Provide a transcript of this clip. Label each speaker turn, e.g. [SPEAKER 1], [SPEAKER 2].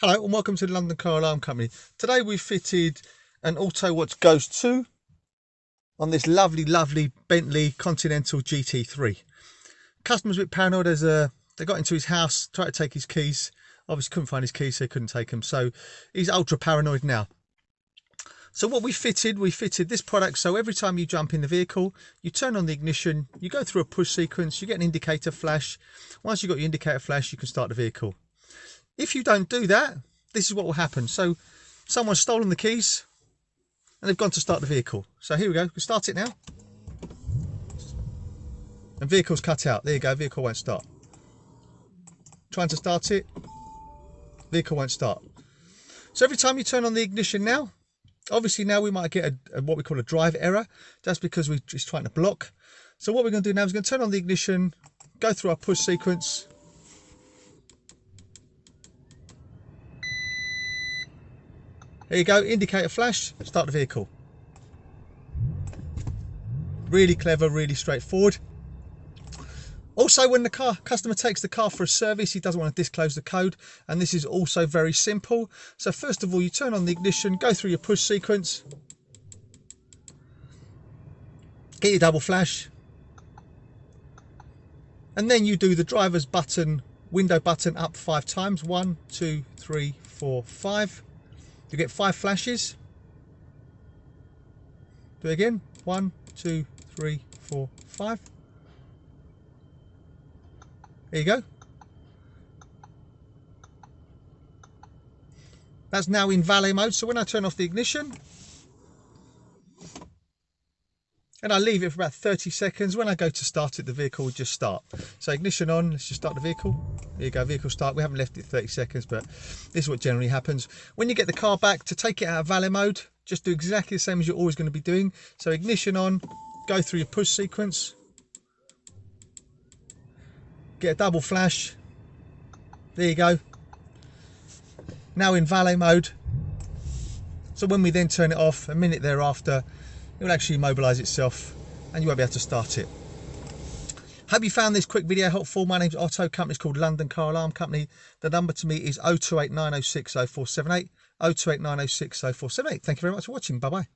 [SPEAKER 1] Hello and welcome to the London Car Alarm Company. Today we fitted an Autowatch Ghost 2 on this lovely Bentley Continental GT3. Customer's a bit paranoid as they got into his house, tried to take his keys. Obviously couldn't find his keys, so he couldn't take them. So he's ultra paranoid now. So what we fitted this product. So every time you jump in the vehicle, you turn on the ignition, you go through a push sequence, you get an indicator flash. Once you've got your indicator flash, you can start the vehicle. If you don't do that, this is what will happen. So someone's stolen the keys and they've gone to start the vehicle. So here we go, we start it now. And vehicle's cut out. There you go, vehicle won't start. Trying to start it, vehicle won't start. So every time you turn on the ignition now, obviously now we might get a what we call a drive error. That's because we're just trying to block. So what we're going to do now is going to turn on the ignition, go through our push sequence. There you go, indicator flash, start the vehicle. Really clever, really straightforward. Also, when the customer takes the car for a service, he doesn't want to disclose the code, and this is also very simple. So first of all, you turn on the ignition, go through your push sequence, get your double flash, and then you do the driver's button, window button up 5 times. 1, 2, 3, 4, 5. You get 5 flashes. Do it again. 1, 2, 3, 4, 5. There you go. That's now in valet mode. So when I turn off the ignition and I leave it for about 30 seconds, when I go to start it, the vehicle will just start. So ignition on, let's just start the vehicle. There you go, vehicle start. We haven't left it 30 seconds, but this is what generally happens. When you get the car back, to take it out of valet mode, just do exactly the same as you're always going to be doing. So ignition on, go through your push sequence, get a double flash. There you go. Now in valet mode. So when we then turn it off, a minute thereafter, it will actually immobilise itself and you won't be able to start it. Hope you found this quick video helpful. My name's Otto, company's called London Car Alarm Company. The number to me is 028 906 0478, 028 906 0478. Thank you very much for watching. Bye bye.